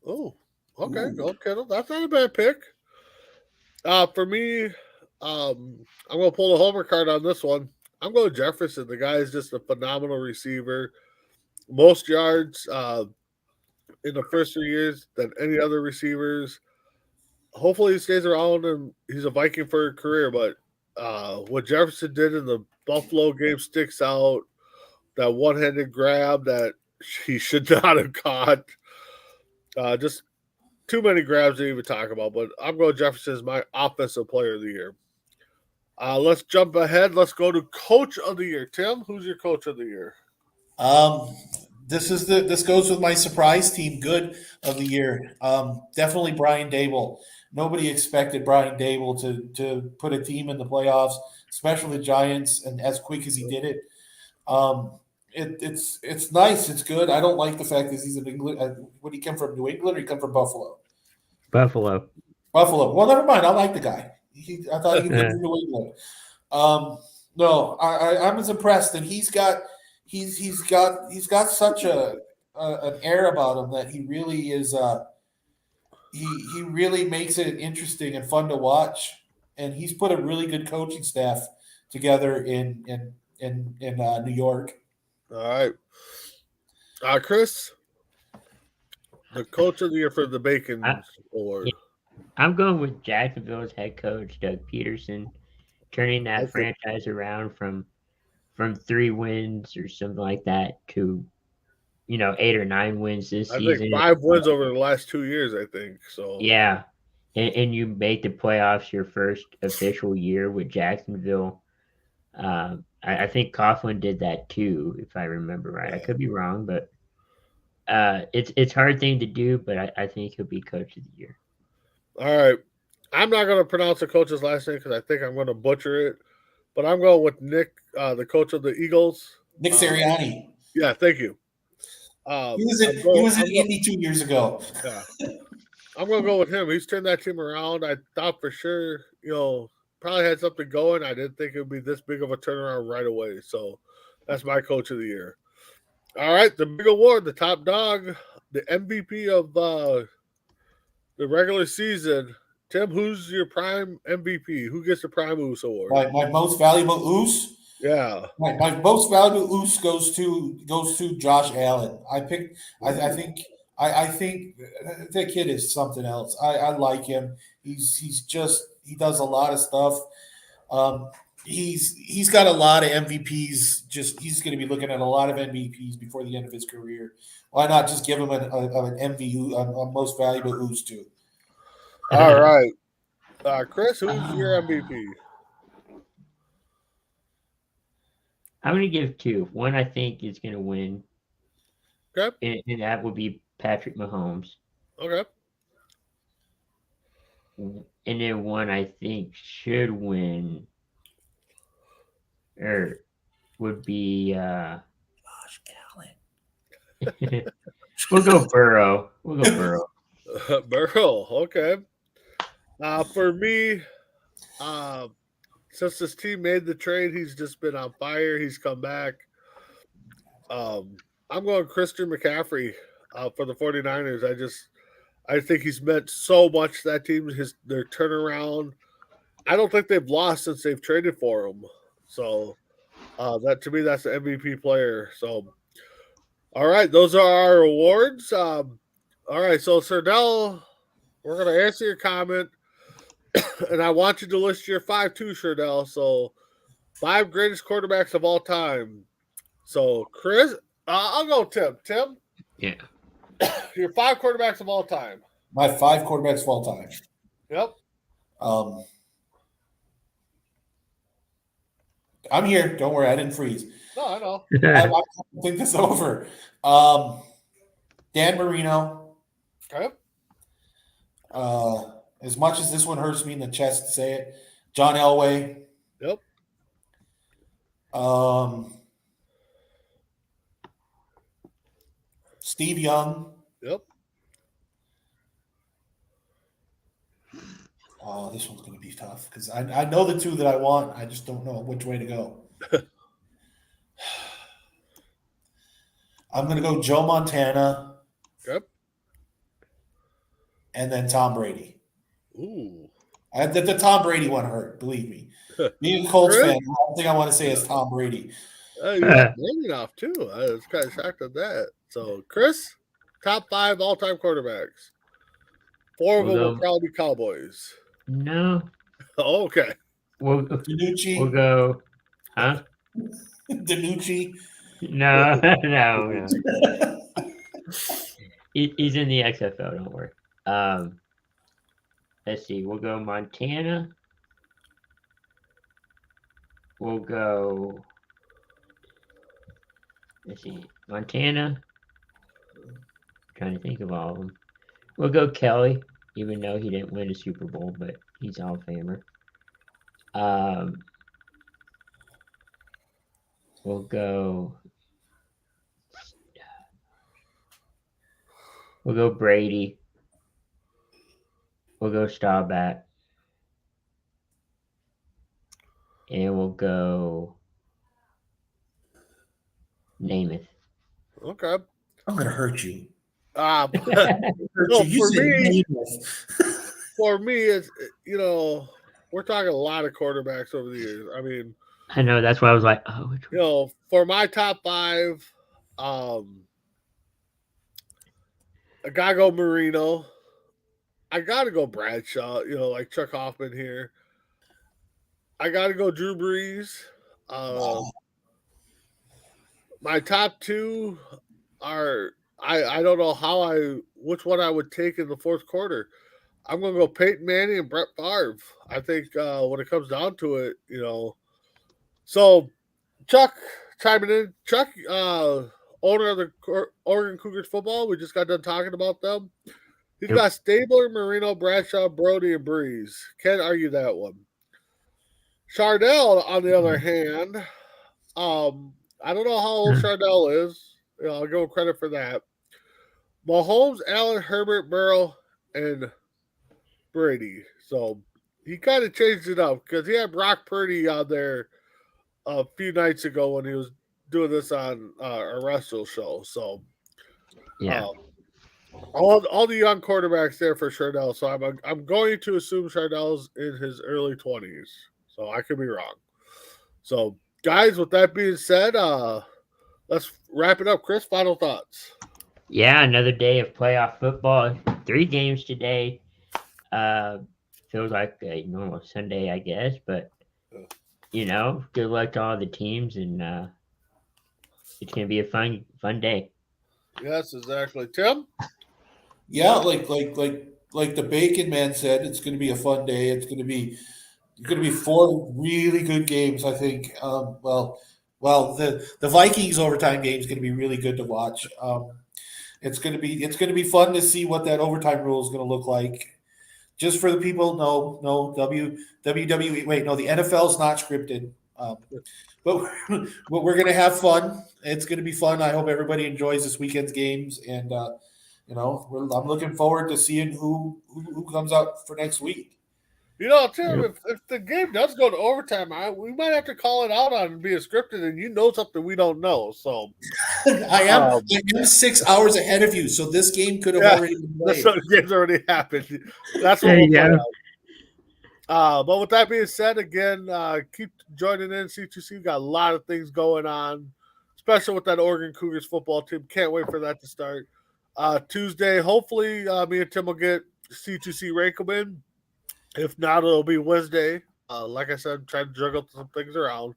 Oh, okay. Ooh. Go Kittle. That's not a bad pick. For me, I'm going to pull the homer card on this one. I'm going Jefferson. The guy is just a phenomenal receiver. Most yards in the first 3 years than any other receivers. Hopefully he stays around and he's a Viking for a career. But what Jefferson did in the Buffalo game sticks out. That one-handed grab that he should not have caught. Just too many grabs to even talk about. But I'm going Jefferson as my offensive player of the year. Let's jump ahead. Let's go to coach of the year. Tim, who's your coach of the year? This goes with my surprise team, good of the year. Definitely Brian Dable. Nobody expected Brian Dable to put a team in the playoffs, especially the Giants, and as quick as he did it. It's nice. It's good. I don't like the fact that he's in England. Would he come from New England or he come from Buffalo? Buffalo. Buffalo. Well, never mind. I like the guy. I thought he could from New England. No, I'm as impressed, and he's got such an air about him that he really is. He really makes it interesting and fun to watch, and he's put a really good coaching staff together in New York. All right. Chris, the coach of the year for the Bacon Award. I'm going with Jacksonville's head coach, Doug Peterson, turning that franchise around from 3 wins or something like that to 8 or 9 wins this season. I think 5 wins over the last 2 years, I think. So yeah. And you make the playoffs your first official year with Jacksonville. I think Coughlin did that too, if I remember right. Yeah. I could be wrong, but it's a hard thing to do, but I think he'll be coach of the year. All right. I'm not going to pronounce the coach's last name because I think I'm going to butcher it, but I'm going with Nick, the coach of the Eagles. Nick Sirianni. Yeah, thank you. He was in Indy 2 years ago. Yeah. I'm going to go with him. He's turned that team around. I thought for sure, probably had something going. I didn't think it would be this big of a turnaround right away. So that's my coach of the year. All right, the big award, the top dog, the MVP of the regular season. Tim, who's your prime MVP? Who gets the prime Oos award? My most valuable Oos? Yeah. My most valuable Oos goes to Josh Allen. I think that kid is something else. I like him. He does a lot of stuff. He's got a lot of MVPs. He's going to be looking at a lot of MVPs before the end of his career. Why not just give him an MVP, a most valuable Oos too? All right, Chris, who's your MVP? I'm going to give 2. One I think is going to win. Okay. And that would be Patrick Mahomes. Okay. And then one I think should win or would be Josh Allen. We'll go Burrow. Burrow, okay. For me, since this team made the trade, he's just been on fire. He's come back. I'm going Christian McCaffrey for the 49ers. I think he's meant so much to that team, their turnaround. I don't think they've lost since they've traded for him. So that to me, that's the MVP player. So, all right, those are our awards. All right, so Serdell, we're going to answer your comment, and I want you to list your 5 too, Serdell. So 5 greatest quarterbacks of all time. So Chris, I'll go Tim. Tim, Yeah. your 5 quarterbacks of all time. My 5 quarterbacks of all time. Yep. I'm here. Don't worry, I didn't freeze. No, I know. I think this over. Dan Marino. Okay. As much as this one hurts me in the chest to say it, John Elway. Yep. Steve Young. Yep. Oh, this one's going to be tough because I know the 2 that I want. I just don't know which way to go. I'm going to go Joe Montana. Yep. And then Tom Brady. Ooh. The Tom Brady one hurt, believe me. Being a Colts fan, the only thing I want to say is Tom Brady. You got Brady off too. I was kind of shocked at that. So, Chris, top 5 all-time quarterbacks. 4 of them will probably be Cowboys. No. Oh, okay. DiNucci. We'll go. Huh? DiNucci. No. He's in the XFL. Don't worry. Let's see. We'll go Montana. We'll go. Let's see. Montana. I'm trying to think of all of them. We'll go Kelly, even though he didn't win a Super Bowl, but he's Hall of Famer. We'll go Brady. We'll go Staubach. And we'll go Namath. Okay. I'm going to hurt you. No, for me, it's, we're talking a lot of quarterbacks over the years. I mean, I know, that's why I was like, oh, which one? For my top 5, I gotta go Marino. I gotta go Bradshaw, like Chuck Hoffman here. I gotta go Drew Brees. My top 2 are I don't know which one I would take in the 4th quarter. I'm gonna go Peyton Manning and Brett Favre. I think when it comes down to it, So Chuck chiming in. Chuck, owner of the Oregon Cougars football. We just got done talking about them. He's got Stabler, Marino, Bradshaw, Brody, and Breeze. Can't argue that one. Chardell, on the other hand, I don't know how old Chardell is. I'll give him credit for that. Mahomes, Allen, Herbert, Burrow, and Brady. So he kind of changed it up because he had Brock Purdy on there a few nights ago when he was doing this on a wrestling show. So yeah, all the young quarterbacks there for Chardell. So I'm going to assume Chardell's in his early 20s. So I could be wrong. So guys, with that being said, let's wrap it up. Chris, final thoughts. Yeah, another day of playoff football. 3 games today. Feels like a normal Sunday, I guess, but good luck to all the teams, and it's gonna be a fun day. Yes, exactly. Tim? Yeah, like the Bacon Man said, it's gonna be a fun day. It's gonna be 4 really good games, I think. The Vikings overtime game is gonna be really good to watch. It's gonna be fun to see what that overtime rule is gonna look like. Just for the people, no, WWE. Wait, no, the NFL's not scripted. But we're going to have fun. It's going to be fun. I hope everybody enjoys this weekend's games, and I'm looking forward to seeing who comes out for next week. Tim, if the game does go to overtime, we might have to call it out on being scripted, and something we don't know. So I am 6 hours ahead of you, so this game could have already been played. So the game's already happened. That's what we'll play out. But with that being said, again, keep joining in. C2C got a lot of things going on, especially with that Oregon Cougars football team. Can't wait for that to start. Tuesday, hopefully, me and Tim will get C2C Rakelman. If not, it'll be Wednesday. Like I said, trying to juggle some things around.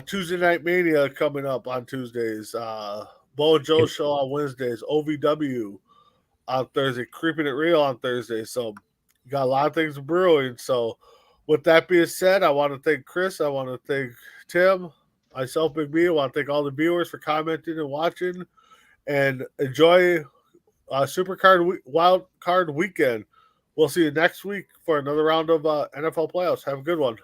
Tuesday Night Mania coming up on Tuesdays. Bo and Joe show on Wednesdays. OVW on Thursday. Creeping It Real on Thursday. So you got a lot of things brewing. So with that being said, I want to thank Chris. I want to thank Tim, myself, Big B. I want to thank all the viewers for commenting and watching. And enjoy Supercard Wild Card weekend. We'll see you next week for another round of NFL playoffs. Have a good one.